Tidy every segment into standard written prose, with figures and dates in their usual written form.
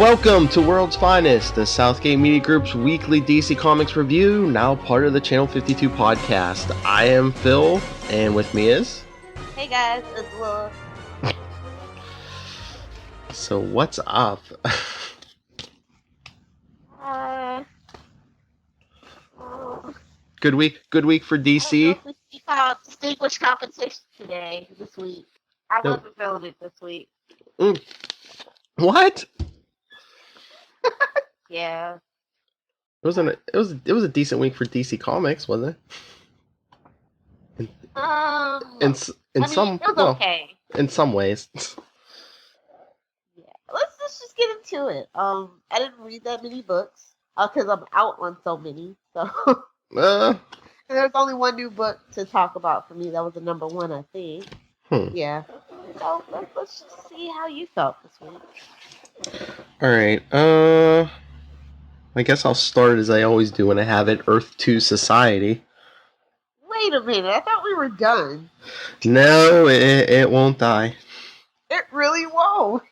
Welcome to World's Finest, the Southgate Media Group's weekly DC Comics review, now part of the Channel 52 podcast. I am Phil, and with me is... Hey guys, it's Will. So what's up? Good week for DC? We found distinguished competition this week. I wasn't feeling it this week. What? Yeah. It was a decent week for DC Comics, wasn't it? Okay. In some ways. Yeah. Let's just get into it. I didn't read that many books because I'm out on so many. So. And there's only one new book to talk about for me. That was the number one, I think. Yeah. So let's just see how you felt this week. All right. I guess I'll start as I always do when I have it. Earth 2 Society. Wait a minute. I thought we were done. No, it won't die. It really won't.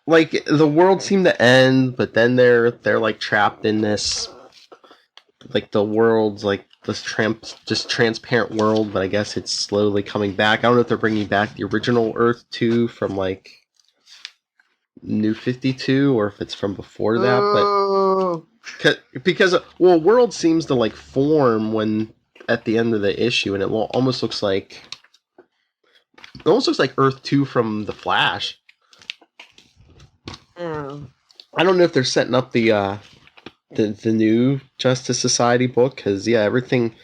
Like, the world seemed to end, but then they're like trapped in this, like, the world's like this just transparent world, but I guess it's slowly coming back. I don't know if they're bringing back the original Earth 2 from like New 52 or if it's from before that, but because world seems to like form when at the end of the issue, and it almost looks like Earth 2 from the Flash. I don't know if they're setting up the new Justice Society book, because everything.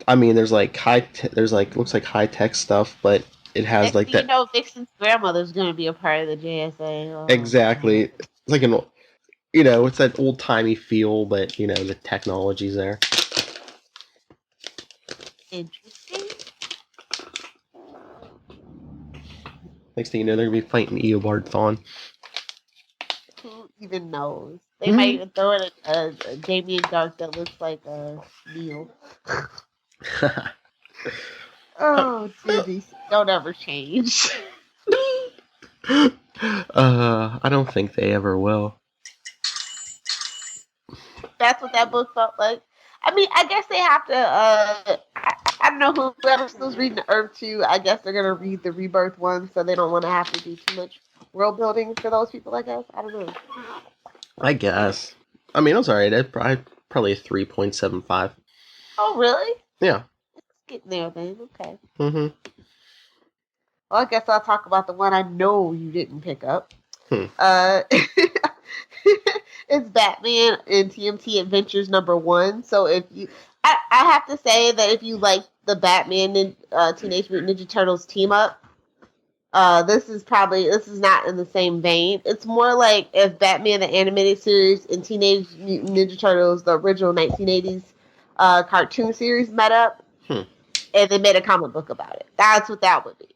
I mean, there's like looks like high tech stuff, but it has like that. You know, Vixen's grandmother's going to be a part of the JSA. Oh, exactly, it's like it's that old timey feel, but the technology's there. Interesting. Next thing you know, they're gonna be fighting Eobard Thawne. Who even knows? They might throw in a Damien Dark that looks like a Neil. Oh, Disney. Don't ever change. I don't think they ever will. That's what that book felt like. I mean, I guess they have to, I don't know, whoever still's reading the Earth 2, I guess they're going to read the Rebirth one, so they don't want to have to do too much world building for those people, I guess. I don't know. I guess. I mean, it was alright. Probably a 3.75. Oh, really? Yeah. It's getting there, then. Okay. Mm-hmm. Well, I guess I'll talk about the one I know you didn't pick up. It's Batman in TMT Adventures #1. So if you... I have to say that if you like the Batman and Teenage Mutant Ninja Turtles team up, this is not in the same vein. It's more like if Batman the Animated Series and Teenage Mutant Ninja Turtles, the original 1980s cartoon series, met up and they made a comic book about it. That's what that would be.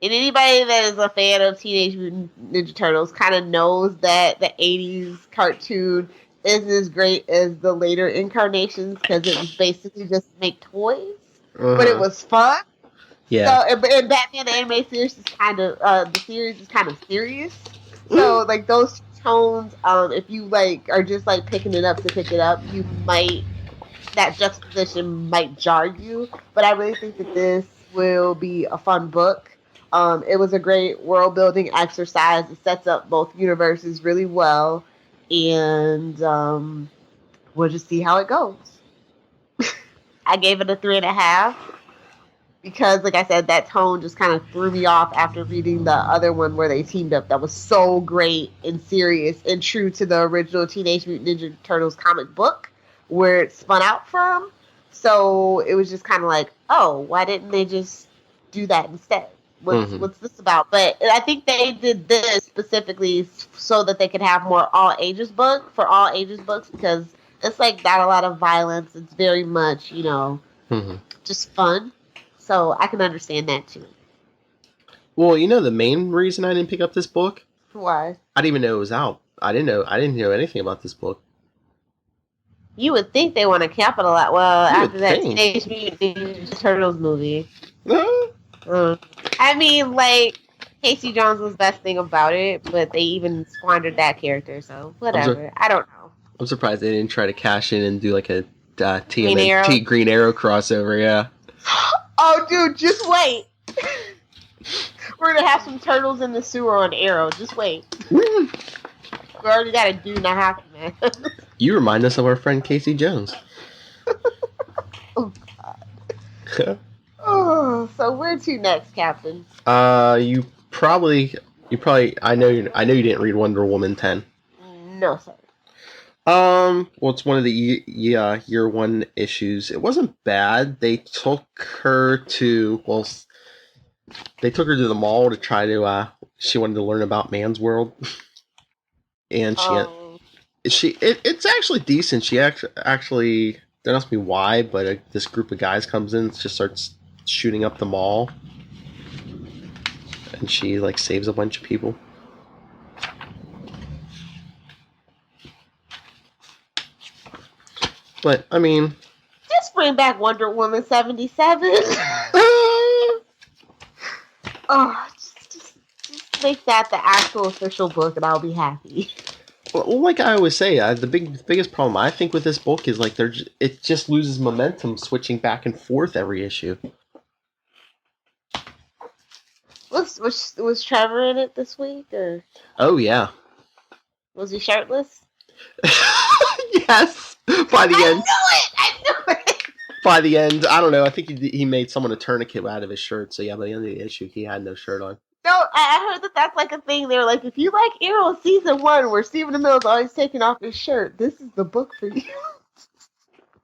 And anybody that is a fan of Teenage Mutant Ninja Turtles kind of knows that the 80s cartoon isn't as great as the later incarnations because it was basically just make toys, but it was fun. Yeah. So, and Batman the Animated Series is kind of the series is kind of serious. So like those tones, if you like are just like picking it up to pick it up, that juxtaposition might jar you. But I really think that this will be a fun book. It was a great world building exercise. It sets up both universes really well, and we'll just see how it goes. I gave it a 3.5 because, like I said, that tone just kind of threw me off after reading the other one where they teamed up. That was so great and serious and true to the original Teenage Mutant Ninja Turtles comic book where it spun out from. So it was just kind of like, oh, why didn't they just do that instead? What's this about? But I think they did this specifically so that they could have more all ages books because it's like not a lot of violence. It's very much, just fun. So I can understand that too. Well, the main reason I didn't pick up this book? Why? I didn't even know it was out. I didn't know anything about this book. You would think they want to capitalize. Well, after that Teenage Mutant Ninja Turtles movie. I mean, like, Casey Jones was the best thing about it, but they even squandered that character, so whatever. I don't know. I'm surprised they didn't try to cash in and do like a Green Arrow. TMNT Green Arrow crossover, yeah. Oh, dude, just wait. We're gonna have some turtles in the sewer on Arrow. Just wait. We already got a dude and a half, man. You remind us of our friend Casey Jones. Oh, God. Oh, so where to next, Captain? You probably. I know you didn't read Wonder Woman 10. No, sir. Well, it's one of the year one issues. It wasn't bad. They took her to the mall to try to. She wanted to learn about Man's World, and it's actually decent. She actually don't ask me why, but this group of guys comes in and just starts shooting up the mall, and she like saves a bunch of people. But I mean, just bring back Wonder Woman 77. Oh, just make that the actual official book, and I'll be happy. Well, like I always say, the biggest problem I think with this book is like it just loses momentum, switching back and forth every issue. Was Trevor in it this week, or? Oh yeah. Was he shirtless? Yes. By the end. I knew it. By the end, I don't know. I think he made someone a tourniquet out of his shirt. So yeah, by the end of the issue, he had no shirt on. No, I heard that's like a thing. They were like, if you like Arrow season 1, where Stephen Amell's always taking off his shirt, this is the book for you.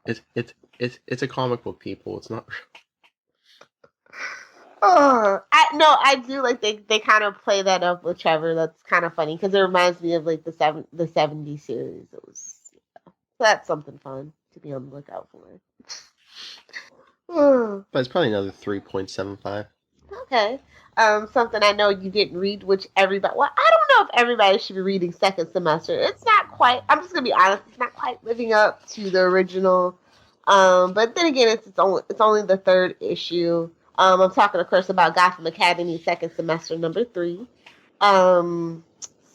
It's a comic book, people. It's not. I do like they kind of play that up with Trevor. That's kind of funny because it reminds me of like the 70s series. It was so that's something fun to be on the lookout for. But it's probably another 3.75. Okay. Something I know you didn't read, which everybody. Well, I don't know if everybody should be reading second semester. It's not quite. I'm just gonna be honest. It's not quite living up to the original. But then again, it's only the 3rd issue. I'm talking, of course, about Gotham Academy second semester number 3.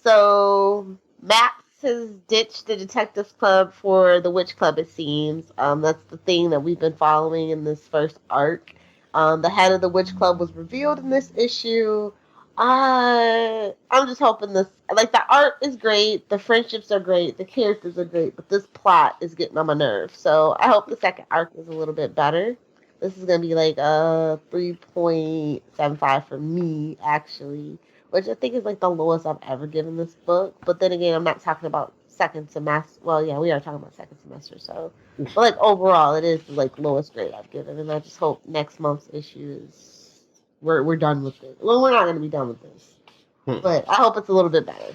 So Max has ditched the Detectives Club for the Witch Club, it seems. That's the thing that we've been following in this first arc. The head of the Witch Club was revealed in this issue. I'm just hoping the art is great, the friendships are great, the characters are great, but this plot is getting on my nerves. So I hope the second arc is a little bit better. This is going to be like a 3.75 for me, actually, which I think is like the lowest I've ever given this book. But then again, I'm not talking about second semester. Well, yeah, we are talking about second semester. So, but like overall, it is like lowest grade I've given. And I just hope next month's issue is we're done with it. Well, we're not going to be done with this, but I hope it's a little bit better.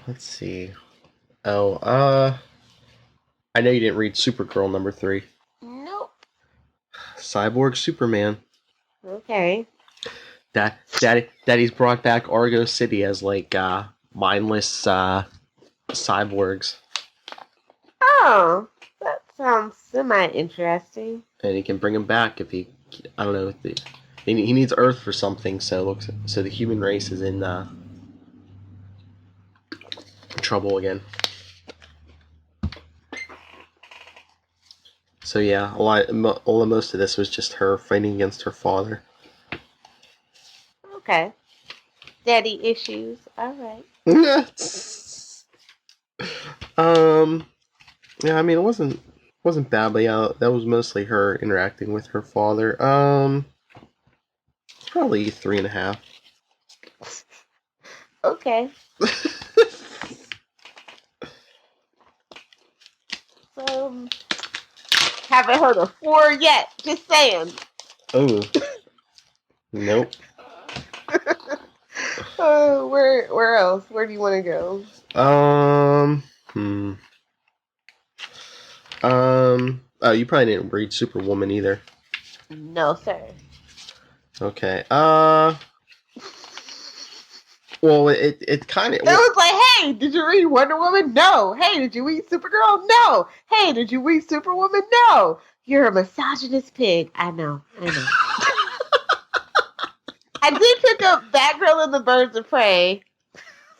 Let's see. I know you didn't read Supergirl number 3. Nope. Cyborg Superman. Okay. Daddy's brought back Argo City as like mindless cyborgs. Oh, that sounds semi-interesting. And he can bring them back if he, I don't know, he needs Earth for something. So the human race is in trouble again. So yeah, most of this was just her fighting against her father. Okay. Daddy issues. All right. Yeah, I mean it wasn't bad, but yeah, that was mostly her interacting with her father. Probably 3.5. Okay. So haven't heard of 4 yet. Just saying. Oh. Nope. Where else? Where do you want to go? Oh, you probably didn't read Superwoman either. No, sir. Okay. Well, it kind of. It was like, hey, did you read Wonder Woman? No. Hey, did you read Supergirl? No. Hey, did you read Superwoman? No. You're a misogynist pig. I know. I did pick up Batgirl and the Birds of Prey,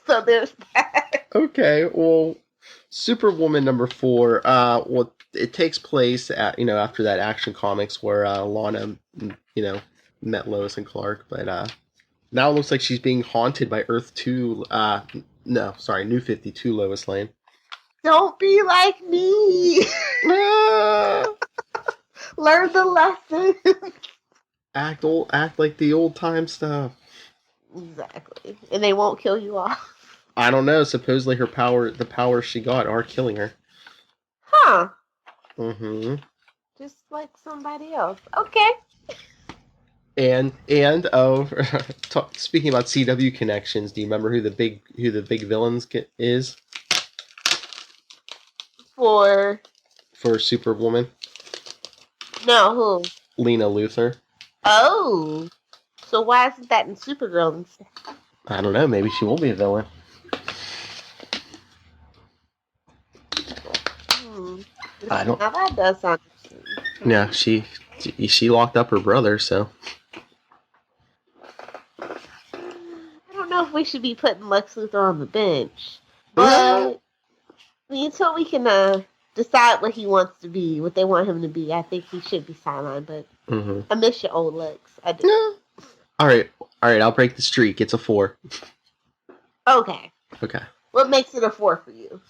so there's that. Okay, well, Superwoman number 4. Well, it takes place at after that Action Comics where Lana met Lois and Clark, but now it looks like she's being haunted by Earth 2. No, sorry, New 52 Lois Lane. Don't be like me. Learn the lesson. Act like the old time stuff. Exactly, and they won't kill you off. I don't know. Supposedly the powers she got are killing her. Huh. Mm-hmm. Just like somebody else. Okay. And speaking about CW connections, do you remember who the big villains is For Superwoman? No, who? Lena Luthor. Oh. So why isn't that in Supergirl instead? I don't know. Maybe she will be a villain. I don't. Now that does sound interesting. Yeah, she locked up her brother, so. I don't know if we should be putting Lex Luthor on the bench, but until we can decide what he wants to be, what they want him to be, I think he should be sidelined. But I miss your old Lex. I do. Yeah. All right. I'll break the streak. It's a 4. Okay. What makes it a 4 for you?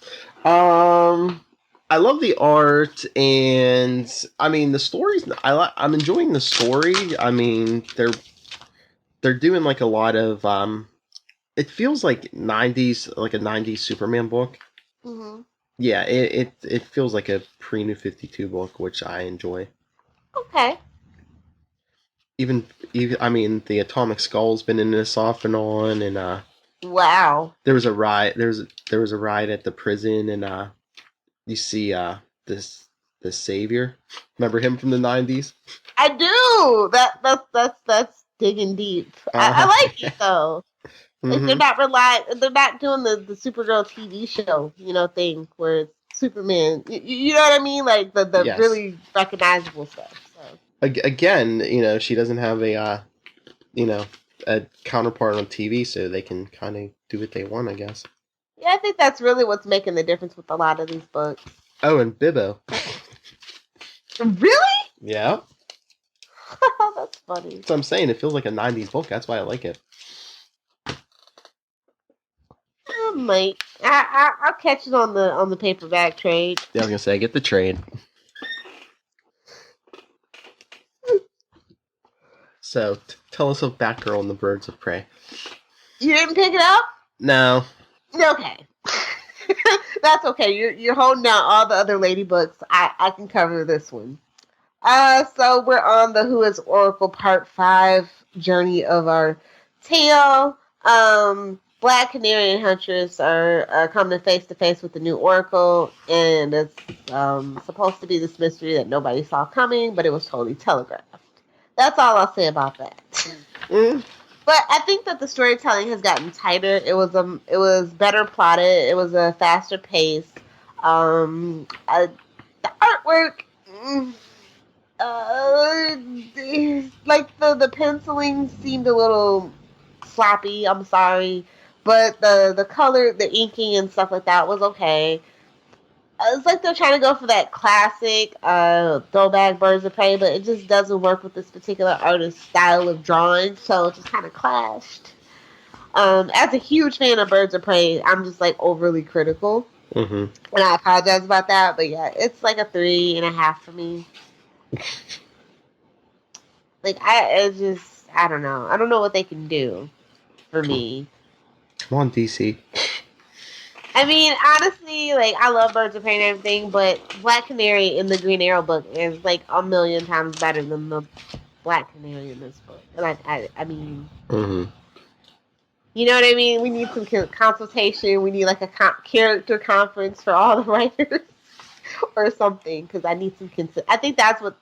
I love the art, and I mean the stories. I'm enjoying the story. I mean they're doing like a lot of It feels like a 90s Superman book. Mm-hmm. Yeah, it feels like a pre-New 52 book, which I enjoy. Okay. Even I mean the Atomic Skull's been in this off and on, and wow. There was a riot. There was a riot at the prison, and you see this Savior. Remember him from the 90s? I do. That's digging deep. I like it though. Like they're not doing the Supergirl TV show, thing where it's Superman. You know what I mean? Like the Yes. really recognizable stuff. So. Again, she doesn't have a counterpart on TV, so they can kind of do what they want, I guess. Yeah, I think that's really what's making the difference with a lot of these books. Oh, and Bibbo. Really? Yeah. That's funny. That's what I'm saying. It feels like a 90s book. That's why I like it. I might. I'll catch it on the paperback trade. Yeah, I was gonna say, get the trade. So, tell us of Batgirl and the Birds of Prey. You didn't pick it up? No. Okay. That's okay. You're holding out all the other lady books. I can cover this one. So we're on the Who is Oracle Part 5 journey of our tale. Black Canary and Huntress are coming face to face with the new Oracle, and it's supposed to be this mystery that nobody saw coming, but it was totally telegraphed. That's all I'll say about that. But I think that the storytelling has gotten tighter. It was better plotted. It was a faster pace. The artwork, like the penciling seemed a little sloppy. I'm sorry, but the color, the inking and stuff like that was okay. It's like they're trying to go for that classic throwback Birds of Prey, but it just doesn't work with this particular artist's style of drawing, so it just kind of clashed. As a huge fan of Birds of Prey, I'm just like overly critical, and I apologize about that. But yeah, it's like a 3.5 for me. Like I don't know. I don't know what they can do for me. Come on, DC. I mean, honestly, like, I love Birds of Prey and everything, but Black Canary in the Green Arrow book is, like, 1,000,000 times better than the Black Canary in this book. And I mean... You know what I mean? We need some consultation. We need, like, a character conference for all the writers or something, because I need some... I think that's what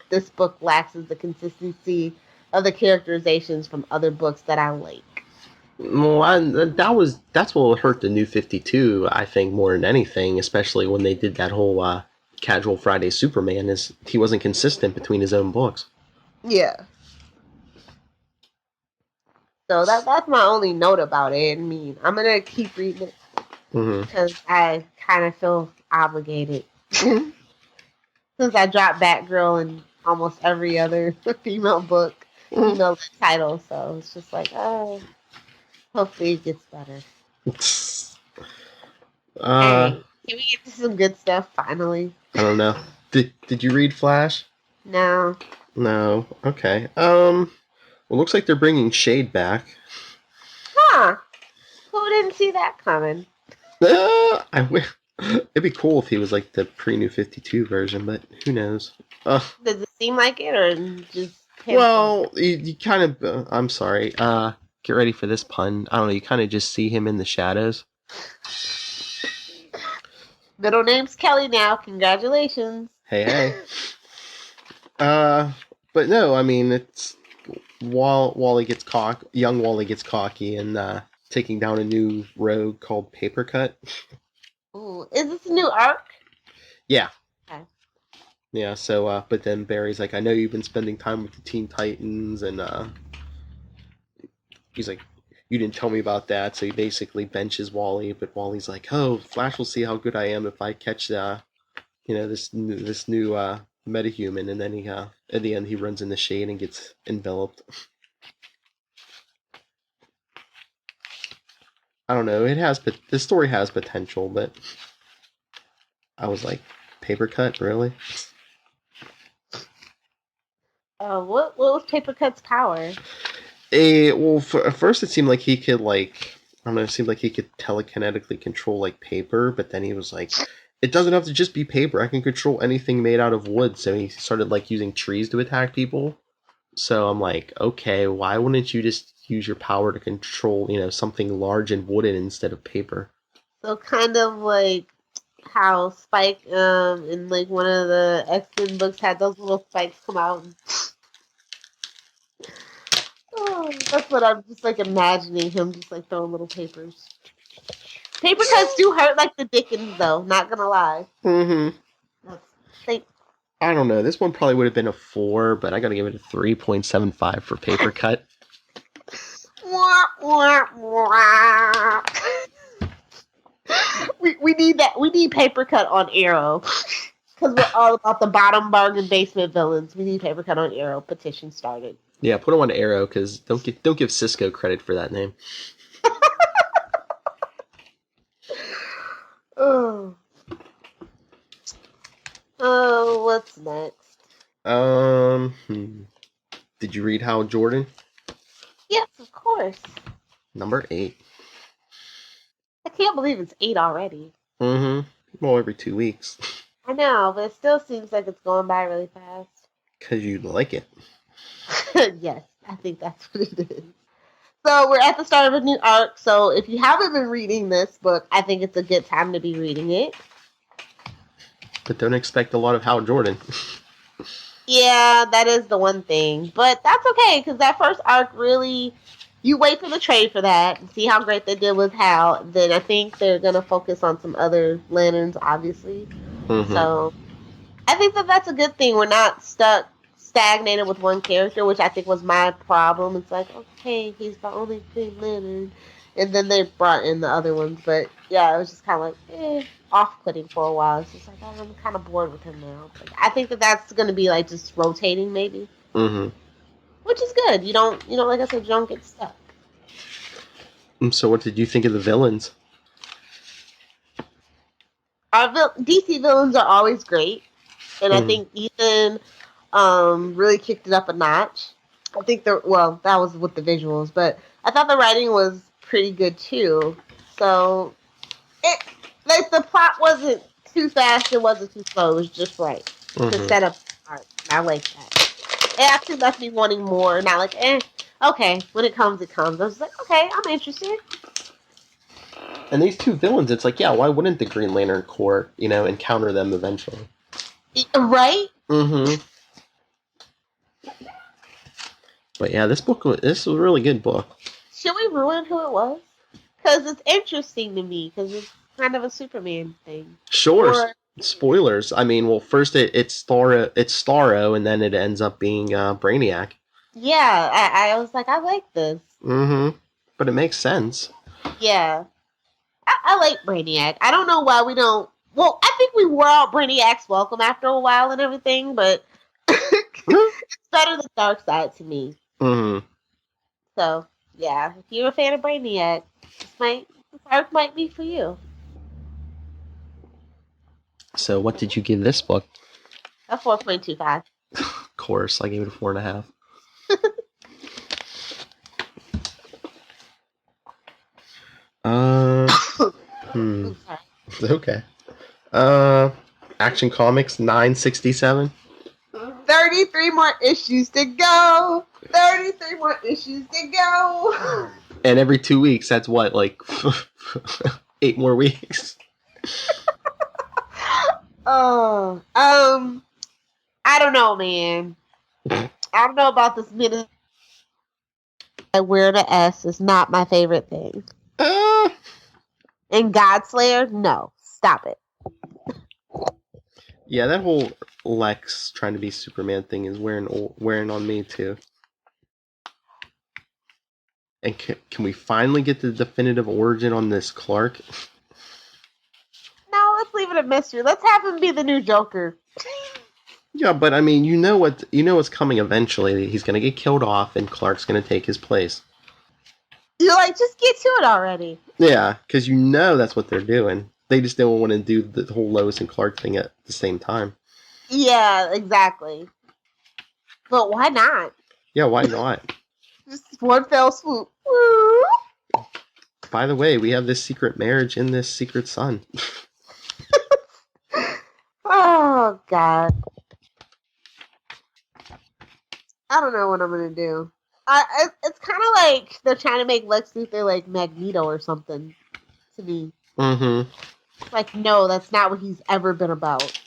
this book lacks, is the consistency of the characterizations from other books that I like. Well, that's what hurt the New 52, I think, more than anything, especially when they did that whole Casual Friday Superman, is he wasn't consistent between his own books. Yeah. So that's my only note about it. I mean, I'm gonna keep reading it Mm-hmm. because I kind of feel obligated since I dropped Batgirl in almost every other female book, female title. So it's just like, oh, hopefully it gets better. All uh, right, can we get to some good stuff finally? I don't know. Did you read Flash? No. No. Okay. Well, looks like they're bringing Shade back. Huh? Who didn't see that coming? It'd be cool if he was like the pre-New 52 version, but who knows? Does it seem like it, or just him? Well, you kind of. I'm sorry. Get ready for this pun. I don't know. You kind of just see him in the shadows. Middle name's Kelly now. Congratulations. Hey, hey. But no, I mean it's Wally gets young Wally gets cocky and taking down a new rogue called Papercut. Ooh, is this a new arc? Yeah. Okay. Yeah, so but then Barry's like, I know you've been spending time with the Teen Titans, and he's like, you didn't tell me about that, so he basically benches Wally, but Wally's like, oh, Flash will see how good I am if I catch this new metahuman, and then he at the end he runs in the shade and gets enveloped. I don't know, but this story has potential, but I was like, Papercut, really? What was Papercut's power? At first it seemed like he could I don't know, it seemed like he could telekinetically control like paper, but then he was like, it doesn't have to just be paper. I can control anything made out of wood. So he started like using trees to attack people. So I'm like, okay, why wouldn't you just use your power to control, something large and wooden instead of paper? So kind of like how Spike in like one of the X-Men books had those little spikes come out. Oh, that's what I'm just like imagining him just like throwing little papers. Paper cuts do hurt like the Dickens though, not gonna lie. Mm-hmm. They, I don't know. This one probably would have been a 4, but I gotta give it a 3.75 for Papercut. we need that. We need Papercut on Arrow because we're all about the bottom bargain basement villains. We need Papercut on Arrow. Petition started. Yeah, put him on Arrow because don't give Cisco credit for that name. Oh. Oh, what's next? Did you read Hal Jordan? Yes, of course. Number 8. I can't believe it's 8 already. Mm-hmm. Well, every 2 weeks. I know, but it still seems like it's going by really fast. Because you like it. Yes, I think that's what it is. So we're at the start of a new arc, so if you haven't been reading this book, I think it's a good time to be reading it. But don't expect a lot of Hal Jordan. Yeah, that is the one thing. But that's okay, because that first arc really... You wait for the trade for that and see how great they did with Hal. Then I think they're going to focus on some other lanterns, obviously. Mm-hmm. So I think that's a good thing. We're not stagnated with one character, which I think was my problem. It's like, okay, he's the only Green Lantern. And then they brought in the other ones. But yeah, it was just kind of like, off-putting for a while. It's just like, oh, I'm kind of bored with him now. But I think that's going to be like just rotating maybe. Mm-hmm. Which is good. You don't, like I said, you don't get stuck. So what did you think of the villains? Our DC villains are always great. And I think Ethan really kicked it up a notch. I think that was with the visuals, but I thought the writing was pretty good too. So the plot wasn't too fast, it wasn't too slow, it was just right to set up the art. I like that. It actually left me wanting more, not like, okay, when it comes, it comes. I was like, okay, I'm interested. And these two villains, it's like, yeah, why wouldn't the Green Lantern Corps, encounter them eventually? Right? Mm-hmm. But yeah, this was a really good book. Should we ruin who it was? Because it's interesting to me, because it's kind of a Superman thing. Sure. Spoilers. I mean, well, first it's Starro, and then it ends up being Brainiac. Yeah, I was like, I like this. Mm-hmm. But it makes sense. Yeah, I like Brainiac. I don't know why we don't. Well, I think we were all Brainiac's welcome after a while and everything, but it's better than Darkseid to me. Mm-hmm. So yeah, if you're a fan of Brainiac, this arc might be for you. So what did you give this book? A 4.25. Of course, I gave it a 4.5. Hmm. Oops, sorry. Okay. Action Comics 967. 33 more issues to go. 33 more issues to go. And every 2 weeks, that's what, like 8 more weeks. Oh, I don't know, man. I don't know about this minute. Where the S is not my favorite thing. And Godslayer, no, stop it. Yeah, that whole Lex trying to be Superman thing is wearing on me too. And can we finally get the definitive origin on this Clark? No, let's leave it a mystery. Let's have him be the new Joker. Yeah, but I mean, you know what's coming eventually. He's gonna get killed off, and Clark's gonna take his place. You're like, just get to it already. Yeah, because you know that's what they're doing. They just don't want to do the whole Lois and Clark thing at the same time. Yeah, exactly. But why not? Yeah, why not? Just one fell swoop. Woo! By the way, we have this secret marriage in this secret son. Oh, God. I don't know what I'm going to do. It's kind of like they're trying to make Lex Luthor like Magneto or something to me. Mm-hmm. Like, no, that's not what he's ever been about.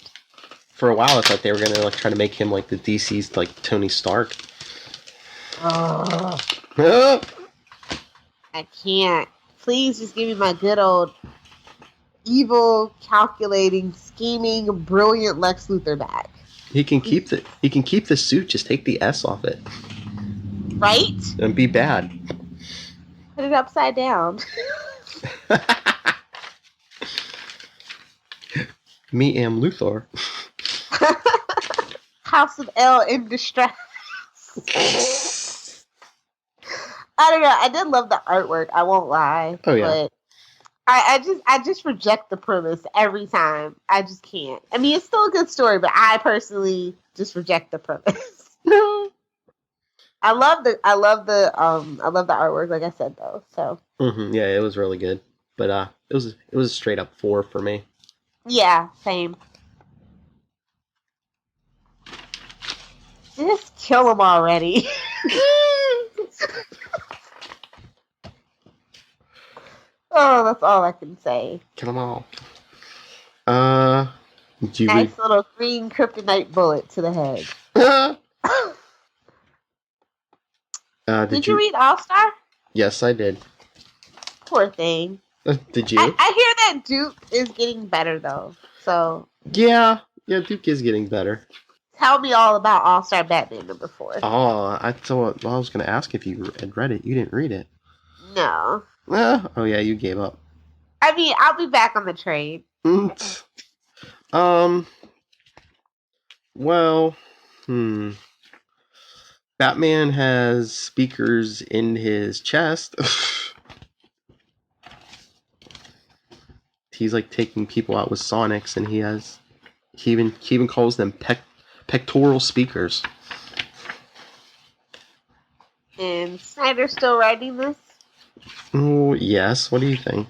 For a while, I thought they were gonna like try to make him like the DC's like Tony Stark. Oh, Ah! I can't. Please just give me my good old evil, calculating, scheming, brilliant Lex Luthor back. He can keep the suit. Just take the S off it. Right? And be bad. Put it upside down. Me am Luthor. House of L in distress. I don't know. I did love the artwork. I won't lie. Oh yeah. But I just reject the premise every time. I just can't. I mean, it's still a good story, but I personally just reject the premise. No. I love the artwork, like I said though. So Yeah, it was really good, but it was a straight up 4 for me. yeah, same. Just kill him already. Oh, that's all I can say. Kill them all. Did you Nice little green kryptonite bullet to the head. Did you read All Star? Yes, I did. Poor thing. Did you? I hear that Duke is getting better though. So Yeah, Duke is getting better. tell me all about All Star Batman #4. Oh, I thought I was going to ask if you had read it. You didn't read it. No. Oh yeah, you gave up. I mean, I'll be back on the train. Well, Batman has speakers in his chest. He's like taking people out with sonics, and he even calls them pectoral speakers. And Snyder's still writing this? Oh yes, what do you think?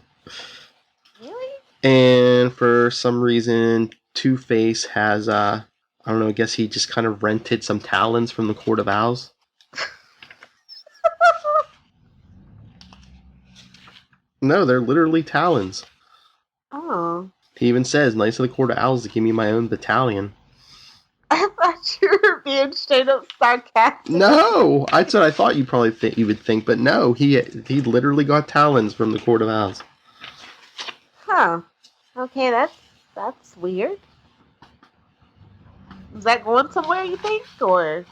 Really? And for some reason, Two-Face has I don't know, I guess he just kind of rented some talons from the Court of Owls. No, they're literally talons. Oh. He even says, nice of the Court of Owls to give me my own battalion. I thought you were being straight up sarcastic. No! That's what I thought you would think, but no, he literally got talons from the Court of Owls. Huh. Okay, that's weird. Is that going somewhere, you think? Or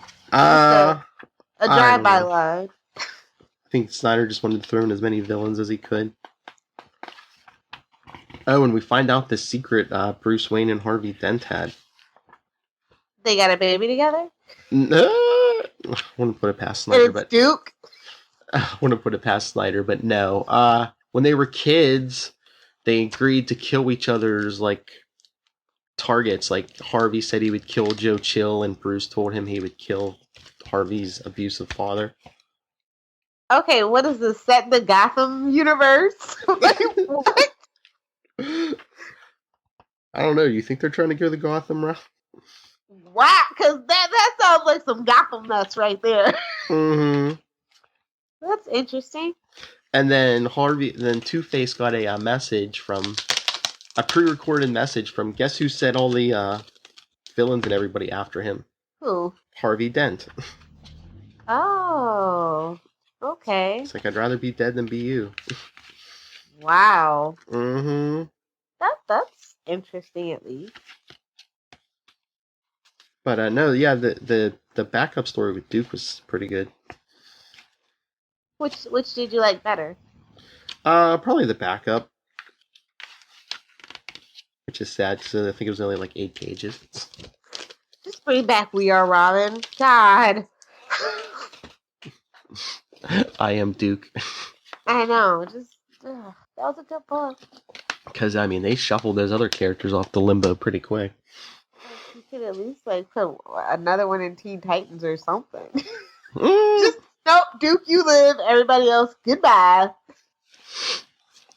A I don't drive-by know. line. I think Snyder just wanted to throw in as many villains as he could. Oh, and we find out the secret Bruce Wayne and Harvey Dent had. They got a baby together? No, I wouldn't put it past And Snyder, it's but Duke? I wouldn't put it past Snyder, but no. When they were kids, they agreed to kill each other's like targets. Like Harvey said he would kill Joe Chill, and Bruce told him he would kill Harvey's abusive father. Okay, what is this? Set in the Gotham universe? Like, what? I don't know. You think they're trying to go the Gotham route? Wow, because that sounds like some Gotham nuts right there. Mm-hmm. That's interesting. And then Two-Face got a message from a pre-recorded message from guess who sent all the villains and everybody after him? Who? Harvey Dent. Oh, okay. It's like I'd rather be dead than be you. Wow. Mm-hmm. That's interesting at least. But no, yeah, the backup story with Duke was pretty good. Which did you like better? Probably the backup, which is sad because I think it was only like 8 pages. Just bring back We Are Robin. God. I Am Duke. I know. That was a good book. Because I mean, they shuffled those other characters off the limbo pretty quick. You could at least like put another one in Teen Titans or something. Just nope, Duke, you live. Everybody else, goodbye.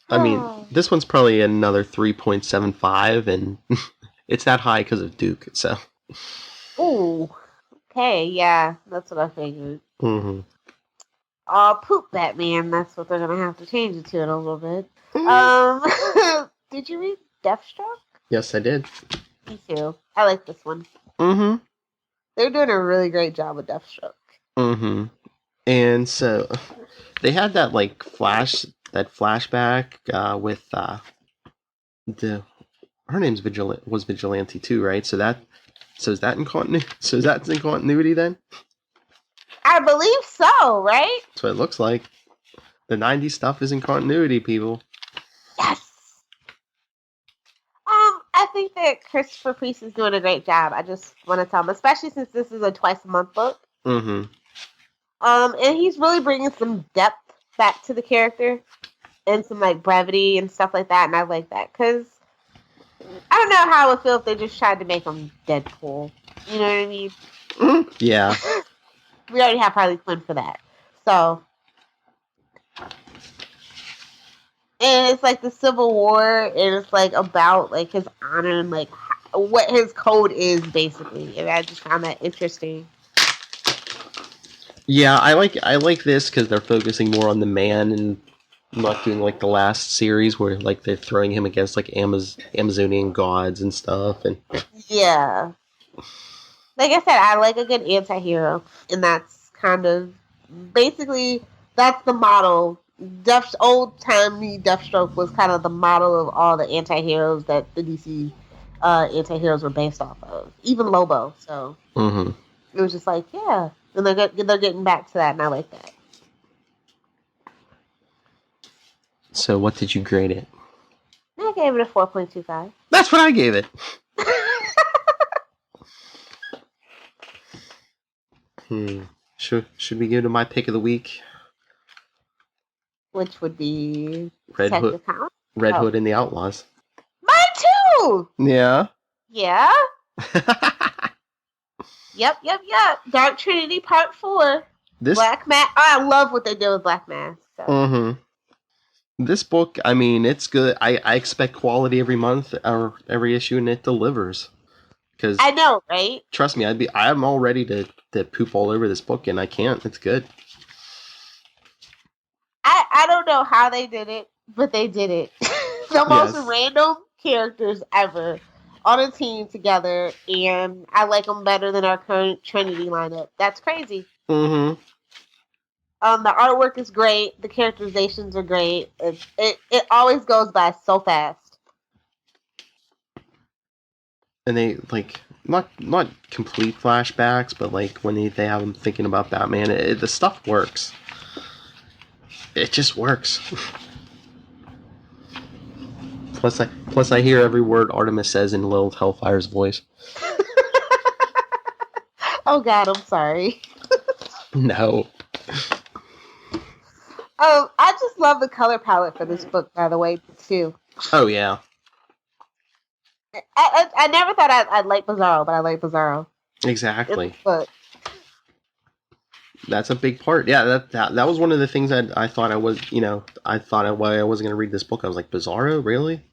I mean, this one's probably another 3.75, and it's that high because of Duke. So. Ooh. Okay, yeah, that's what I figured. Mm-hmm. Poop Batman. That's what they're gonna have to change it to in a little bit. Did you read Deathstroke? Yes, I did. Me too. I like this one. Mm-hmm. They're doing a really great job with Deathstroke. Mm-hmm. And so they had that like flashback with her name's Vigilante too, right? So is that in continuity? So is that in continuity then? I believe so, right? That's what it looks like. The 90s stuff is in continuity, people. Yes. I think that Christopher Priest is doing a great job. I just want to tell him, especially since this is a twice-a-month book. Mm-hmm. And he's really bringing some depth back to the character and some like brevity and stuff like that, and I like that because I don't know how I would feel if they just tried to make him Deadpool. You know what I mean? Mm-hmm. Yeah. We already have Harley Quinn for that, so. And it's like the Civil War, and it's like about like his honor and like what his code is basically, and I just found that interesting. Yeah, I like this because they're focusing more on the man and not doing like the last series where like they're throwing him against like Amazonian gods and stuff. And yeah, like I said, I like a good anti-hero, and that's kind of basically that's the model. Old-timey Deathstroke was kind of the model of all the anti-heroes that the DC anti-heroes were based off of, even Lobo. So It was just like, yeah, and they're getting back to that, and I like that. So what did you grade it? I gave it a 4.25. That's what I gave it. Should we go to my pick of the week? Which would be Red Hood and the Outlaws. Mine too. Yeah. Yeah. Yep. Dark Trinity Part 4. Black Mask. I love what they did with Black Mask. So. This book, I mean, it's good. I expect quality every month or every issue, and it delivers. Because I know, right? Trust me, I'm all ready to poop all over this book, and I can't. It's good. I don't know how they did it, but they did it. The most random characters ever on a team together, and I like them better than our current Trinity lineup. That's crazy. Mm-hmm. The artwork is great. The characterizations are great. It always goes by so fast. And not complete flashbacks, but like when they have him thinking about Batman, the stuff works. It just works. Plus I hear every word Artemis says in Lilith Hellfire's voice. Oh God, I'm sorry. No. I just love the color palette for this book, by the way, too. Oh yeah. I never thought I'd like Bizarro, but I like Bizarro. Exactly. But that's a big part. Yeah, that was one of the things that I thought I was, I thought why I wasn't going to read this book. I was like, Bizarro, really?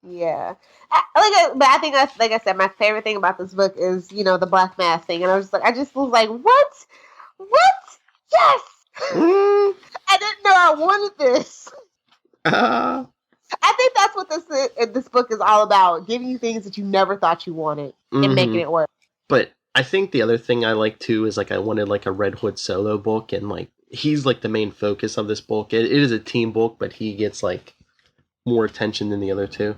Yeah. But I think that's, like I said, my favorite thing about this book is, the Black Mask thing. And I just was like, what? What? Yes! I didn't know I wanted this. I think that's what this book is all about, giving you things that you never thought you wanted and making it work. But I think the other thing I like too is like I wanted like a Red Hood solo book, and like he's like the main focus of this book. It is a team book, but he gets like more attention than the other two.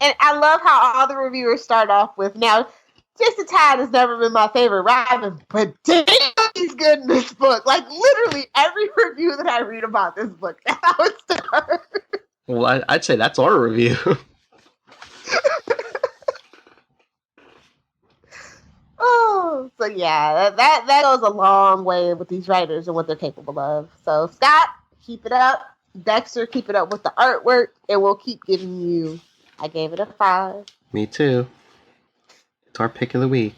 And I love how all the reviewers start off with, now, Jason Todd has never been my favorite writer, but damn, he's good in this book. Like, literally every review that I read about this book, that's how it starts. Well, I'd say that's our review. Oh, so yeah, that goes a long way with these writers and what they're capable of. So, Scott, keep it up. Dexter, keep it up with the artwork, and we'll keep giving you. I gave it a 5. Me too. It's our pick of the week.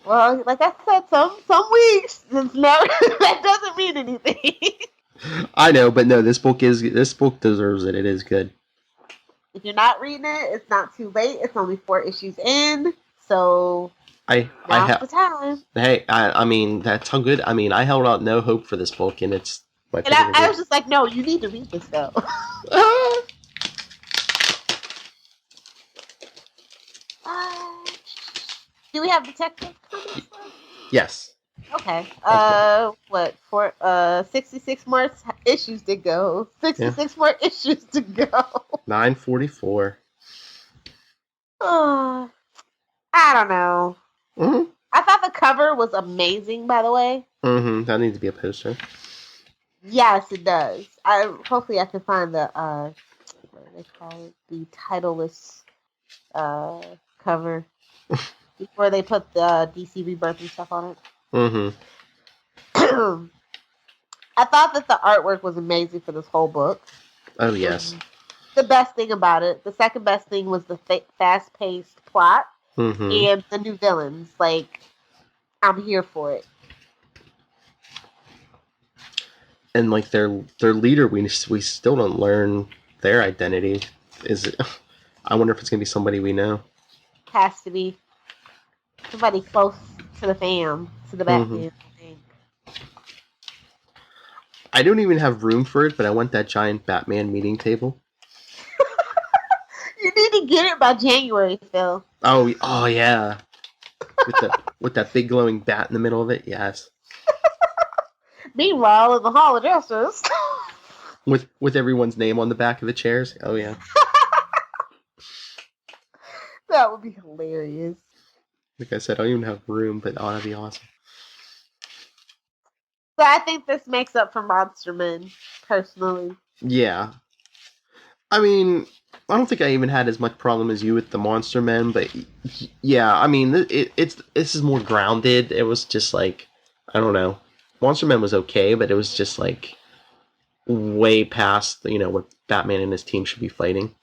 Well, like I said, some weeks it's never that doesn't mean anything. I know, but no, this book deserves it. It is good. If you're not reading it, it's not too late. It's only 4 issues in, so now's the time. Hey, I mean that's how good. I mean, I held out no hope for this book, and it's my. And I was just like, no, you need to read this though. Do we have Detective Comics left? Yes. Okay. 66 more issues to go. 66 more issues to go. 944. Oh, I don't know. Mm-hmm. I thought the cover was amazing, by the way. Mm-hmm. That needs to be a poster. Yes, it does. Hopefully I can find the what do they call it? The titleless cover before they put the DC Rebirth and stuff on it. Mm-hmm. I thought that the artwork was amazing for this whole book. Oh yes. The best thing about it. The second best thing was the fast-paced plot and the new villains. Like, I'm here for it. And like their leader, we still don't learn their identity. Is it? I wonder if it's gonna be somebody we know. Has to be somebody close to the fam, to the Batman. I think. I don't even have room for it, but I want that giant Batman meeting table. You need to get it by January, Phil. Oh yeah, with that big glowing bat in the middle of it. Yes. Meanwhile, in the Hall of Justice, with everyone's name on the back of the chairs. Oh yeah. That would be hilarious. Like I said, I don't even have room, but that'd be awesome. So I think this makes up for Monster Men, personally. Yeah. I mean, I don't think I even had as much problem as you with the Monster Men, but yeah, I mean, this is more grounded. It was just like, I don't know. Monster Men was okay, but it was just like way past, what Batman and his team should be fighting.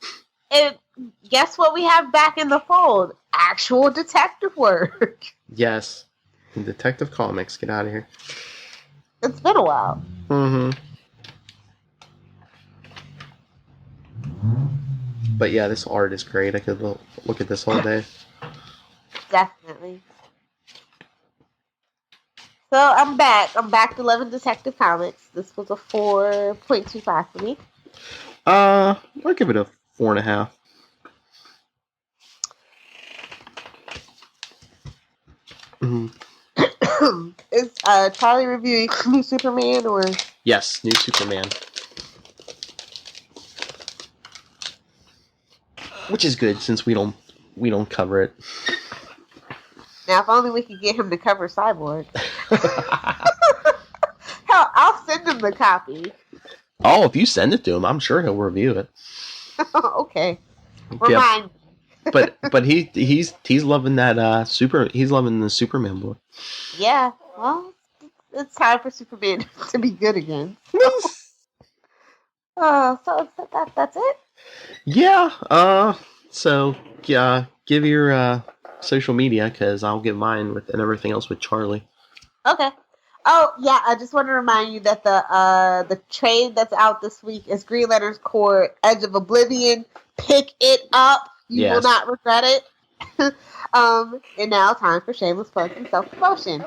And guess what we have back in the fold? Actual detective work. Yes. Detective Comics, get out of here. It's been a while. Mm-hmm. But yeah, this art is great. I could look at this all day. Definitely. So I'm back. I'm back to loving Detective Comics. This was a 4.25 for me. I'll give it a 4.5. Mm-hmm. Is Charlie reviewing New Superman or? Yes, New Superman. Which is good since we don't cover it. Now, if only we could get him to cover Cyborg. Hell, I'll send him the copy. Oh, if you send it to him, I'm sure he'll review it. Okay. Remind me. but he's loving that he's loving the Superman book. Yeah. Well, it's time for Superman to be good again. So that's it. Yeah. So yeah, give your social media because I'll give mine and everything else with Charlie. Okay. Oh yeah, I just want to remind you that the trade that's out this week is Green Lantern's Corps Edge of Oblivion. Pick it up. You will not regret it. And now time for shameless plugs and self-promotion.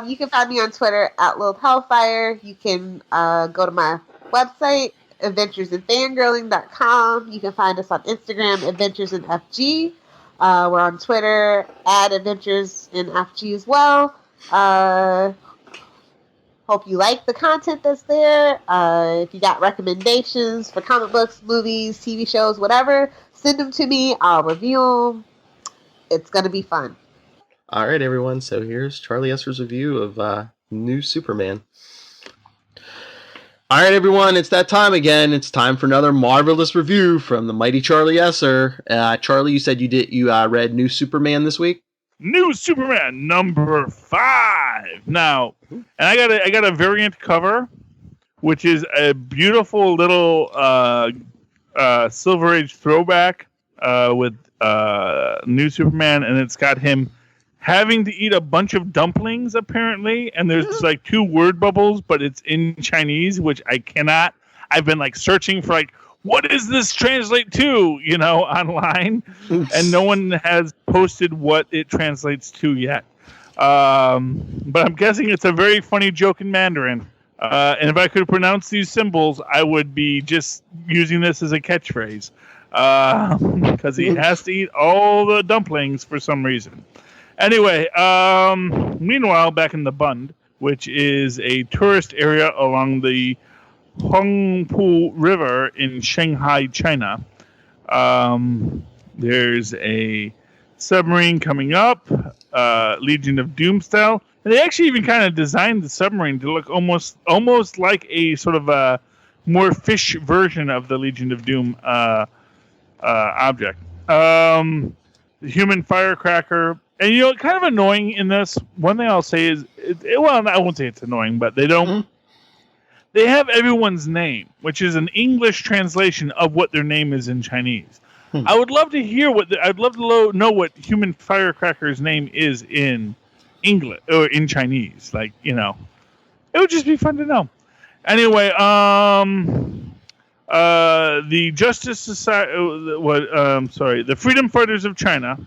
You can find me on Twitter at Lil Hellfire. You can go to my website, adventuresinfangirling.com. You can find us on Instagram, adventuresinfg. We're on Twitter at adventuresinfg as well. Hope you like the content that's there. If you got recommendations for comic books, movies, TV shows, whatever, send them to me. I'll review them. It's going to be fun. All right, everyone. So here's Charlie Esser's review of New Superman. All right, everyone. It's that time again. It's time for another marvelous review from the mighty Charlie Esser. Charlie, you said you read New Superman this week? New Superman number 5. Now, and I got a variant cover, which is a beautiful little Silver Age throwback with New Superman, and it's got him having to eat a bunch of dumplings apparently, and there's like 2 word bubbles, but it's in Chinese, which I cannot. I've been like searching for like, what does this translate to, online, and no one has posted what it translates to yet. But I'm guessing it's a very funny joke in Mandarin. And if I could pronounce these symbols, I would be just using this as a catchphrase. Because he has to eat all the dumplings for some reason. Anyway, meanwhile, back in the Bund, which is a tourist area along the Huangpu River in Shanghai, China. There's a submarine coming up, Legion of Doom style. And they actually even kind of designed the submarine to look almost like a sort of a more fish version of the Legion of Doom object. The human firecracker. And, kind of annoying in this, one thing I'll say is, well, I won't say it's annoying, but they don't. Mm-hmm. They have everyone's name, which is an English translation of what their name is in Chinese. I would love to hear I'd love to know what Human Firecracker's name is in English or in Chinese. Like, it would just be fun to know. Anyway, the Justice Society, the Freedom Fighters of China,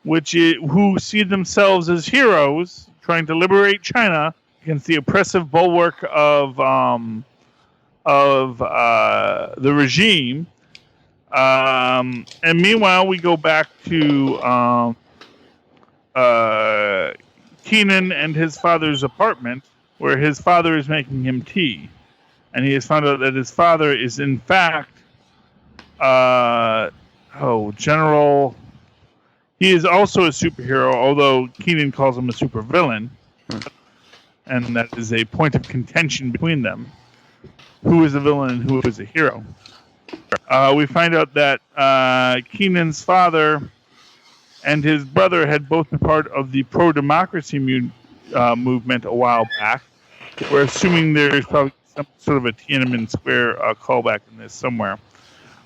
who see themselves as heroes trying to liberate China against the oppressive bulwark of the regime. And meanwhile, we go back to Keenan and his father's apartment, where his father is making him tea. And he has found out that his father is, in fact, General... He is also a superhero, although Keenan calls him a supervillain. And that is a point of contention between them. Who is a villain and who is a hero? We find out that Keenan's father and his brother had both been part of the pro-democracy movement a while back. We're assuming there's probably some sort of a Tiananmen Square callback in this somewhere.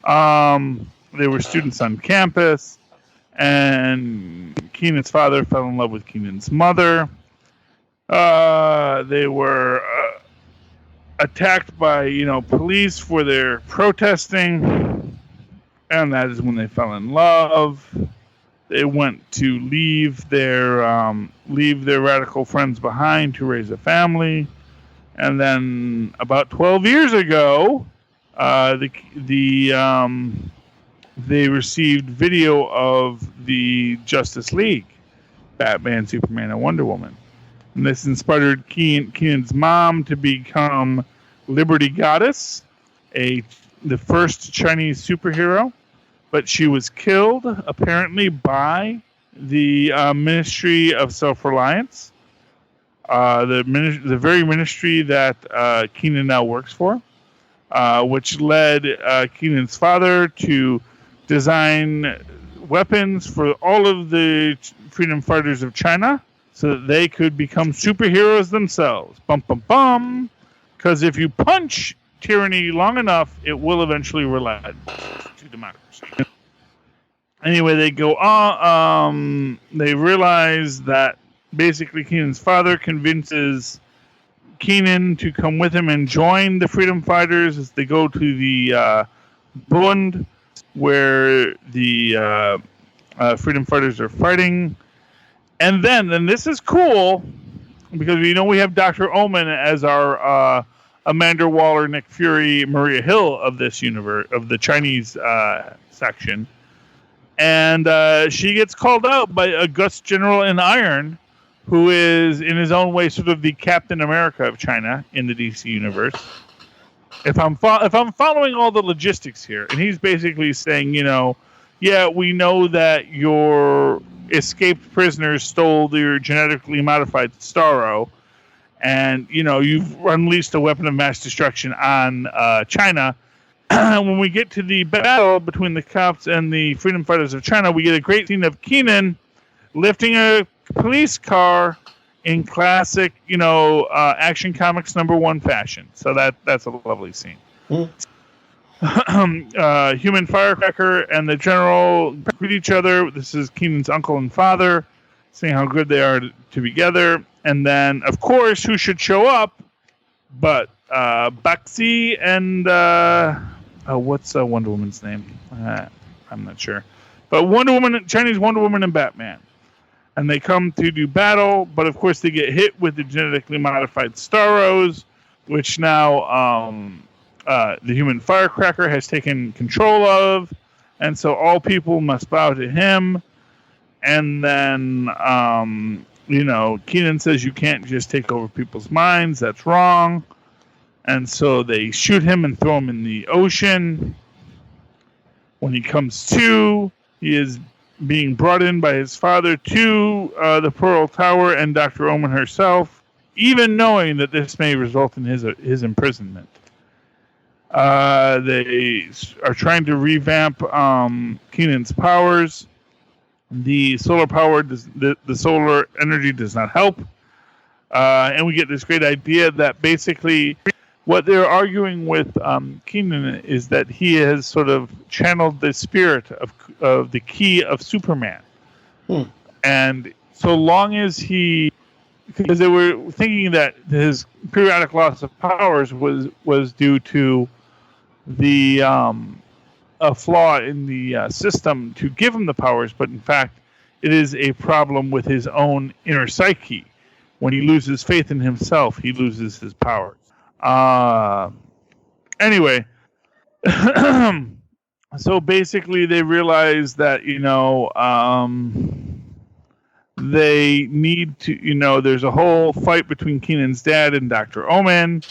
They were students on campus, and Keenan's father fell in love with Keenan's mother. They were attacked by, police for their protesting, and that is when they fell in love. They went to leave their radical friends behind to raise a family, and then about 12 years ago, they received video of the Justice League, Batman, Superman, and Wonder Woman. And this inspired Keenan's mom to become Liberty Goddess, the first Chinese superhero. But she was killed, apparently, by the Ministry of Self-Reliance, the very ministry that Keenan now works for, which led Keenan's father to design weapons for all of the freedom fighters of China so that they could become superheroes themselves. Bum, bum, bum. Because if you punch tyranny long enough, it will eventually relent to democracy. Anyway, they go on. They realize that basically Keenan's father convinces Keenan to come with him and join the freedom fighters as they go to the Bund, where the freedom fighters are fighting. And then this is cool, because we have Dr. Omen as our Amanda Waller, Nick Fury, Maria Hill of this universe, of the Chinese section. And she gets called out by August General in Iron, who is, in his own way, sort of the Captain America of China in the DC universe. If I'm following all the logistics here, and he's basically saying, yeah, we know that your escaped prisoners stole your genetically modified Starro, and you've unleashed a weapon of mass destruction on China. When we get to the battle between the cops and the freedom fighters of China, we get a great scene of Keenan lifting a police car in classic, Action Comics #1 fashion. So that's a lovely scene. Human Firecracker and the General greet each other. This is Keenan's uncle and father, saying how good they are to be together. And then, of course, who should show up but Baxi and what's Wonder Woman's name? I'm not sure. But Chinese Wonder Woman and Batman. And they come to do battle, but of course they get hit with the genetically modified Starros, which now the Human Firecracker has taken control of, and so all people must bow to him. And then, Keenan says you can't just take over people's minds. That's wrong. And so they shoot him and throw him in the ocean. When he comes to, he is being brought in by his father to the Pearl Tower and Dr. Omen herself, even knowing that this may result in his imprisonment. They are trying to revamp Keenan's powers. The solar power, the solar energy does not help. And we get this great idea that basically what they're arguing with Keenan is that he has sort of channeled the spirit of the key of Superman. And so long as because they were thinking that his periodic loss of powers was due to the a flaw in the system to give him the powers, but in fact it is a problem with his own inner psyche. When he loses faith in himself, he loses his powers. Anyway, so basically they realize that, they need to, there's a whole fight between Keenan's dad and Dr. Omen.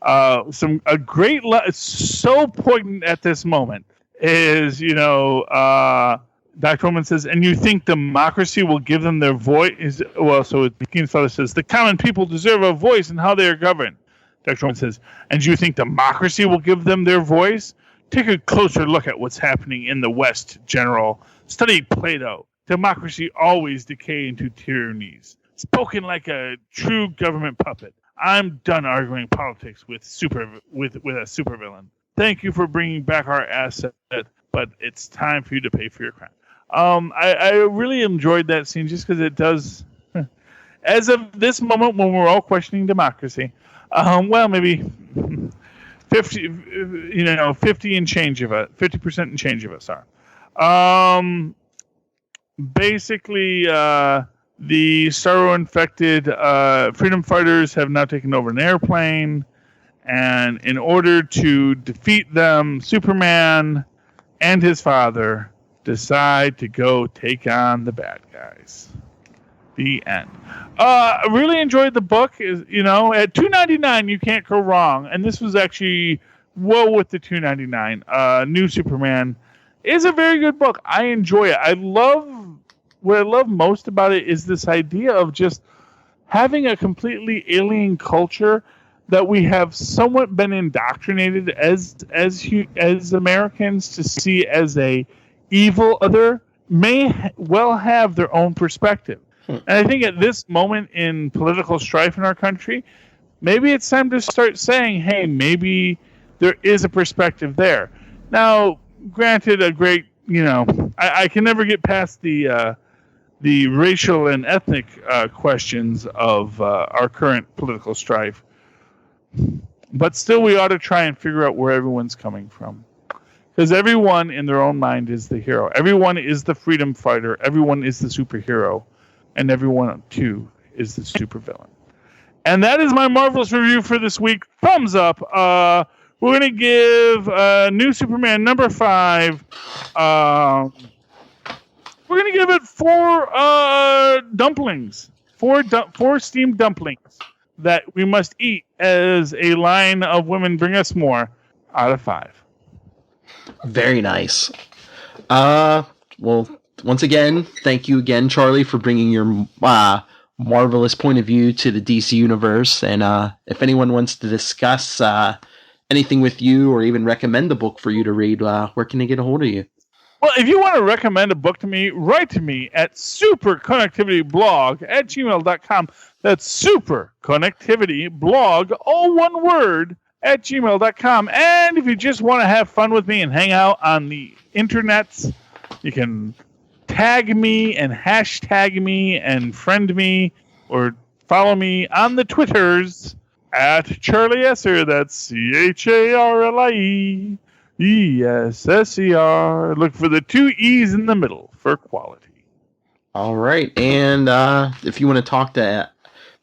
It's so poignant at this moment is, Dr. Omen says, and you think democracy will give them their voice? Well, so Keenan's father says, the common people deserve a voice in how they are governed. Dr. Omen says, and you think democracy will give them their voice? Take a closer look at what's happening in the West, General. Study Plato. Democracy always decay into tyrannies. Spoken like a true government puppet. I'm done arguing politics with a supervillain. Thank you for bringing back our asset, but it's time for you to pay for your crime. I really enjoyed that scene just because it does, as of this moment when we're all questioning democracy, maybe 50, 50 and change of us, 50% and change of us are. Basically, the Starro-infected freedom fighters have now taken over an airplane, and in order to defeat them, Superman and his father decide to go take on the bad guys. The end. I really enjoyed the book. At $2.99 you can't go wrong, and this was actually well with the $2.99. New Superman is a very good book. I enjoy it. I love what I love most about it is this idea of just having a completely alien culture that we have somewhat been indoctrinated as Americans to see as a evil other may well have their own perspective. And I think at this moment in political strife in our country, maybe it's time to start saying, hey, maybe there is a perspective there. Now, granted, a great, I can never get past the racial and ethnic questions of our current political strife. But still, we ought to try and figure out where everyone's coming from. Because everyone in their own mind is the hero. Everyone is the freedom fighter. Everyone is the superhero. And everyone, too, is the supervillain. And that is my Marvelous review for this week. Thumbs up. We're going to give New Superman number 5. We're going to give it 4 dumplings. 4 steamed dumplings that we must eat as a line of women bring us more out of 5. Very nice. Well, once again, thank you again, Charlie, for bringing your marvelous point of view to the DC universe. And if anyone wants to discuss anything with you or even recommend a book for you to read, where can they get a hold of you? Well, if you want to recommend a book to me, write to me at superconnectivityblog@gmail.com. That's superconnectivityblog, all one word, @gmail.com. And if you just want to have fun with me and hang out on the internets, you can tag me and hashtag me and friend me or follow me on the Twitters at Charlie Esser. That's CharlieEsser. Look for the 2 E's in the middle for quality. All right. And if you want to talk to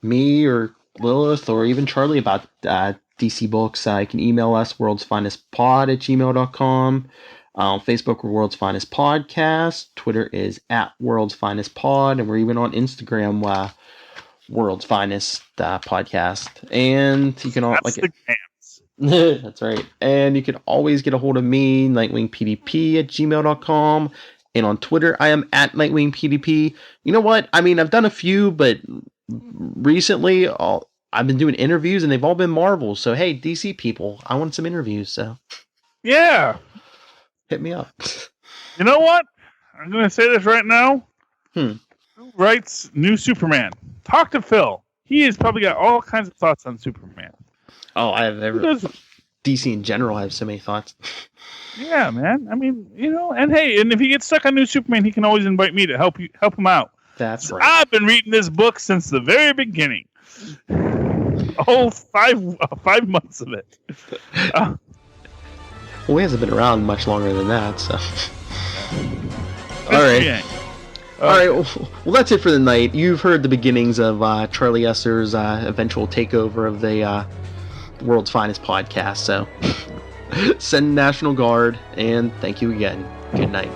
me or Lilith or even Charlie about DC books, you can email us worldsfinestpod@gmail.com. Facebook, we're World's Finest Podcast. Twitter is @worldsfinestpod. And we're even on Instagram, World's Finest Podcast. And you can that's right. And you can always get a hold of me, nightwingpdp@gmail.com. And on Twitter, I am @nightwingpdp. You know what? I mean, I've done a few, but recently I've been doing interviews, and they've all been Marvel. So, hey, DC people, I want some interviews. So, yeah. Hit me up. You know what? I'm going to say this right now. Who writes New Superman? Talk to Phil. He has probably got all kinds of thoughts on Superman. Oh, DC in general, I have so many thoughts. Yeah, man. I mean, and hey, and if he gets stuck on New Superman, he can always invite me to help him out. That's right. I've been reading this book since the very beginning. Oh, 5 months of it. Well, he hasn't been around much longer than that, so. All right. All right. Well, that's it for the night. You've heard the beginnings of Charlie Esser's eventual takeover of the World's Finest Podcast. So, send National Guard, and thank you again. Good night.